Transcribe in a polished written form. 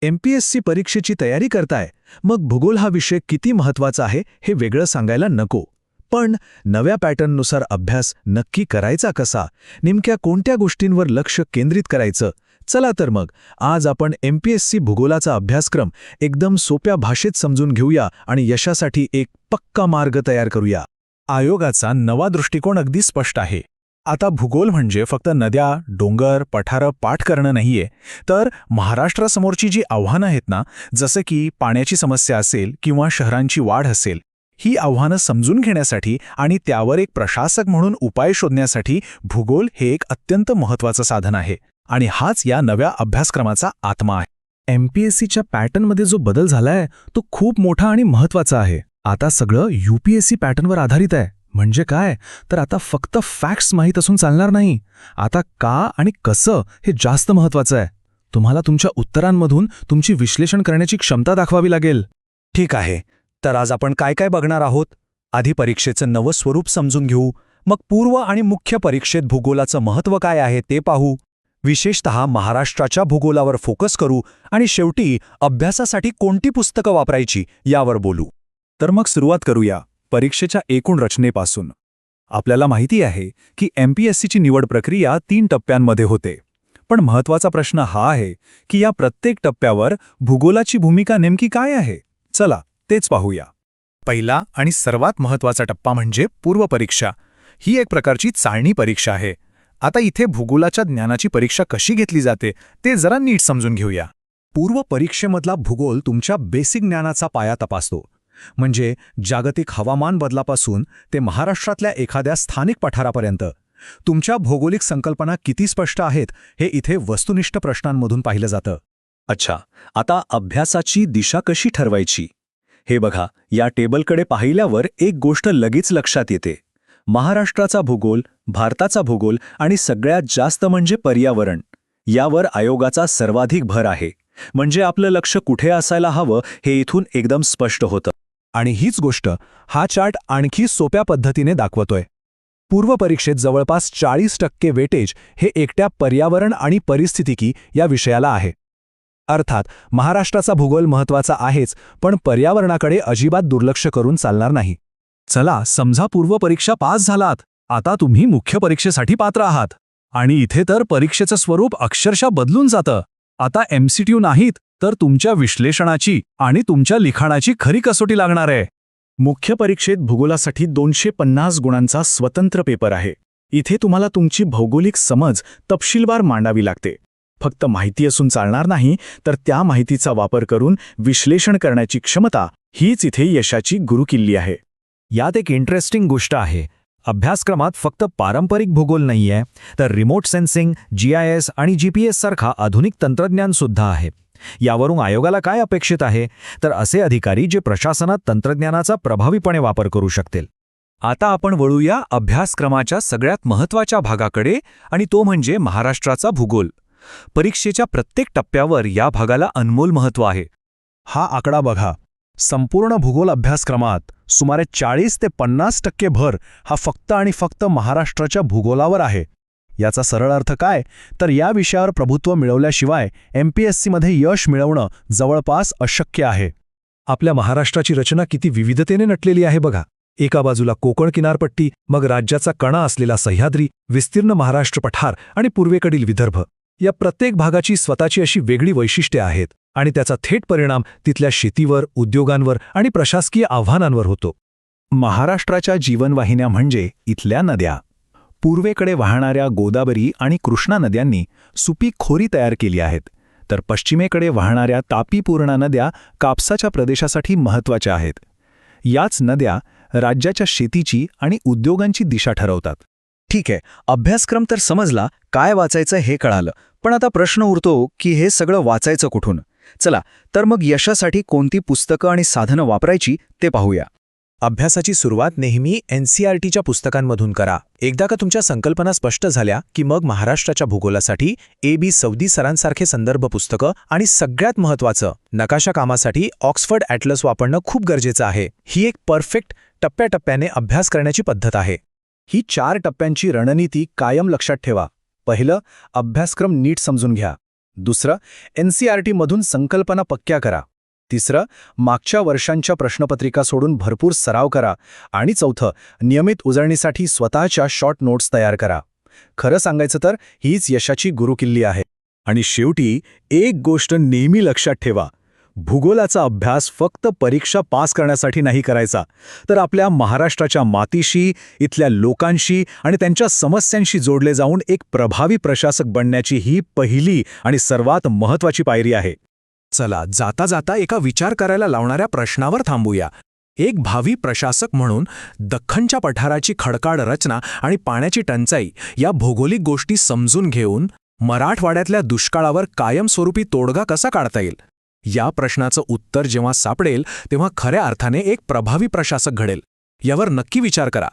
MPSC परीक्षेची तयारी करताय, मग भूगोल हा विषय किती महत्त्वाचा आहे हे वेगळं सांगायला नको. पण नव्या पॅटर्ननुसार अभ्यास नक्की करायचा कसा, नेमक्या कोणत्या गोष्टींवर लक्ष केंद्रित करायचं, चला तर मग आज आपण MPSC भूगोलाचा अभ्यासक्रम एकदम सोप्या भाषेत समजून घेऊया आणि यशासाठी एक पक्का मार्ग तयार करूया. आयोगाचा नवा दृष्टिकोन अगदी स्पष्ट आहे. आता भूगोल म्हणजे फक्त नद्या, डोंगर, पठारं पाठ करणं नाहीये, तर महाराष्ट्रासमोरची जी आव्हानं आहेत ना, जसं की पाण्याची समस्या असेल किंवा शहरांची वाढ असेल, ही आव्हानं समजून घेण्यासाठी आणि त्यावर एक प्रशासक म्हणून उपाय शोधण्यासाठी भूगोल हे एक अत्यंत महत्त्वाचं साधन आहे. आणि हाच या नव्या अभ्यासक्रमाचा आत्मा आहे. MPSCच्या पॅटर्नमध्ये जो बदल झालाय तो खूप मोठा आणि महत्त्वाचा आहे. आता सगळं UPSC पॅटर्नवर आधारित आहे. म्हणजे काय, तर आता फक्त फॅक्ट्स माहीत असून चालणार नाही. आता का आणि कसं हे जास्त महत्त्वाचं आहे. तुम्हाला तुमच्या उत्तरांमधून तुमची विश्लेषण करण्याची क्षमता दाखवावी लागेल. ठीक आहे, तर आज आपण काय काय बघणार आहोत. आधी परीक्षेचं नवं स्वरूप समजून घेऊ, मग पूर्व आणि मुख्य परीक्षेत भूगोलाचं महत्त्व काय आहे ते पाहू. विशेषतः महाराष्ट्राच्या भूगोलावर फोकस करू आणि शेवटी अभ्यासासाठी कोणती पुस्तकं वापरायची यावर बोलू. तर मग सुरुवात करूया परीक्षेच्या एकूण रचनेपासून. आपल्याला माहिती आहे की MPSCची निवड प्रक्रिया 3 टप्प्यांमध्ये होते. पण महत्त्वाचा प्रश्न हा आहे की या प्रत्येक टप्प्यावर भूगोलाची भूमिका नेमकी काय आहे. चला तेच पाहूया. पहिला आणि सर्वात महत्त्वाचा टप्पा म्हणजे पूर्वपरीक्षा. ही एक प्रकारची चाळणी परीक्षा आहे. आता इथे भूगोलाच्या ज्ञानाची परीक्षा कशी घेतली जाते ते जरा नीट समजून घेऊया. पूर्व परीक्षेमधला भूगोल तुमच्या बेसिक ज्ञानाचा पाया तपासतो. म्हणजे जागतिक हवामान बदलापासून ते महाराष्ट्रातल्या एखाद्या स्थानिक पठारापर्यंत तुमच्या भौगोलिक संकल्पना किती स्पष्ट आहेत हे इथे वस्तुनिष्ठ प्रश्नांमधून पाहिलं जातं. अच्छा, आता अभ्यासाची दिशा कशी ठरवायची हे बघा. या टेबलकडे पाहिल्यावर एक गोष्ट लगेच लक्षात येते. महाराष्ट्राचा भूगोल, भारताचा भूगोल आणि सगळ्यात जास्त म्हणजे पर्यावरण, यावर आयोगाचा सर्वाधिक भर आहे. म्हणजे आपलं लक्ष कुठे असायला हवं हे इथून एकदम स्पष्ट होतं. आणि हीच गोष्ट हा चार्ट आणखी सोप्या पद्धतीने दाखवतोय. पूर्व परीक्षेत जवळपास 40% वेटेज हे एकट्या पर्यावरण आणि परिस्थितिकी या विषयाला आहे. अर्थात महाराष्ट्राचा भूगोल महत्त्वाचा आहेच, पण पर्यावरणाकडे अजिबात दुर्लक्ष करून चालणार नाही. चला, समजा पूर्व परीक्षा पास झालात, आता तुम्ही मुख्य परीक्षेसाठी पात्र आहात. आणि इथे तर परीक्षेचं स्वरूप अक्षरशः बदलून जातं. आता MCQ नाहीत, तर तुमच्या विश्लेषणाची आणि तुमच्या लिखाणाची खरी कसोटी लागणार आहे. मुख्य परीक्षेत भूगोलासाठी 250 गुणांचा स्वतंत्र पेपर आहे. इथे तुम्हाला तुमची भौगोलिक समज तपशीलवार मांडावी लागते. फक्त माहिती असून चालणार नाही, तर त्या माहितीचा वापर करून विश्लेषण करण्याची क्षमता हीच इथे यशाची गुरुकिल्ली आहे. यात एक इंटरेस्टिंग गोष्ट आहे. अभ्यासक्रमात फक्त पारंपरिक भूगोल नाहीये, तर रिमोट सेन्सिंग, GIS आणि GPS सारखा आधुनिक तंत्रज्ञान सुद्धा आहे. यावरून आयोगाला काय अपेक्षित आहे, तर असे अधिकारी जे प्रशासनात तंत्रज्ञानाचा प्रभावीपणे वापर करू शकतील. आता आपण वळूया अभ्यासक्रमाच्या सगळ्यात महत्त्वाच्या भागाकडे, आणि तो म्हणजे महाराष्ट्राचा भूगोल. परीक्षेच्या प्रत्येक टप्प्यावर या भागाला अनमोल महत्त्व आहे. हा आकडा बघा. संपूर्ण भूगोल अभ्यासक्रमात सुमारे 40 ते 50% भर हा फक्त आणि फक्त महाराष्ट्राच्या भूगोलावर आहे. याचा सरळ अर्थ काय, तर या विषयावर प्रभुत्व मिळवल्याशिवाय MPSCमध्ये यश मिळवणं जवळपास अशक्य आहे. आपल्या महाराष्ट्राची रचना किती विविधतेने नटलेली आहे बघा. एका बाजूला कोकण किनारपट्टी, मग राज्याचा कणा असलेला सह्याद्री, विस्तीर्ण महाराष्ट्र पठार आणि पूर्वेकडील विदर्भ. या प्रत्येक भागाची स्वतःची अशी वेगळी वैशिष्ट्ये आहेत आणि त्याचा थेट परिणाम तिथल्या शेतीवर, उद्योगांवर आणि प्रशासकीय आव्हानांवर होतो. महाराष्ट्राच्या जीवनवाहिन्या म्हणजे इथल्या नद्या. पूर्वेकडे वाहणाऱ्या गोदावरी आणि कृष्णा नद्यांनी सुपीक खोरी तयार केली आहेत, तर पश्चिमेकडे वाहणाऱ्या तापी पूर्णा नद्या कापसाच्या प्रदेशासाठी महत्त्वाच्या आहेत. याच नद्या राज्याच्या शेतीची आणि उद्योगांची दिशा ठरवतात. ठीक आहे, अभ्यासक्रम तर समजला, काय वाचायचं हे कळालं. पण आता प्रश्न उरतो की हे सगळं वाचायचं कुठून. चला तर मग यशासाठी कोणती पुस्तकं आणि साधनं वापरायची ते पाहूया. अभ्यासाची सुरुवात नेहमी NCERTच्या पुस्तकांमधून करा. एकदा का तुमच्या संकल्पना स्पष्ट झाल्या की मग महाराष्ट्राच्या भूगोलासाठी AB सौदी सरांसारखे संदर्भ पुस्तकं आणि सगळ्यात महत्त्वाचं नकाशा कामासाठी ऑक्सफर्ड ॲटलस वापरणं खूप गरजेचं आहे. ही एक परफेक्ट टप्प्याटप्प्याने अभ्यास करण्याची पद्धत आहे. ही 4 टप्प्यांची रणनीती कायम लक्षात ठेवा. पहिलं, अभ्यासक्रम नीट समजून घ्या. दुसरं, NCERT-मधून संकल्पना पक्क्या करा. तिसरं, मागच्या वर्षांच्या प्रश्नपत्रिका सोडून भरपूर सराव करा. आणि चौथं, नियमित उजळणीसाठी स्वतःच्या शॉर्ट नोट्स तयार करा. खरं सांगायचं तर हीच यशाची गुरुकिल्ली आहे. आणि शेवटी एक गोष्ट नेहमी लक्षात ठेवा, भूगोलाचा अभ्यास फक्त परीक्षा पास करण्यासाठी नाही करायचा, तर आपल्या महाराष्ट्राच्या मातीशी, इथल्या लोकांशी आणि त्यांच्या समस्यांशी जोडले जाऊन एक प्रभावी प्रशासक बनण्याची ही पहिली आणि सर्वात महत्त्वाची पायरी आहे. चला, जाता जाता एका विचार करायला लावणाऱ्या प्रश्नावर थांबूया. एक भावी प्रशासक म्हणून दख्खनच्या पठाराची खडकाळ रचना आणि पाण्याची टंचाई या भौगोलिक गोष्टी समजून घेऊन मराठवाड्यातल्या दुष्काळावर कायमस्वरूपी तोडगा कसा काढता येईल, या प्रश्नाचं उत्तर जेव्हा सापडेल तेव्हा खऱ्या अर्थाने एक प्रभावी प्रशासक घडेल. यावर नक्की विचार करा.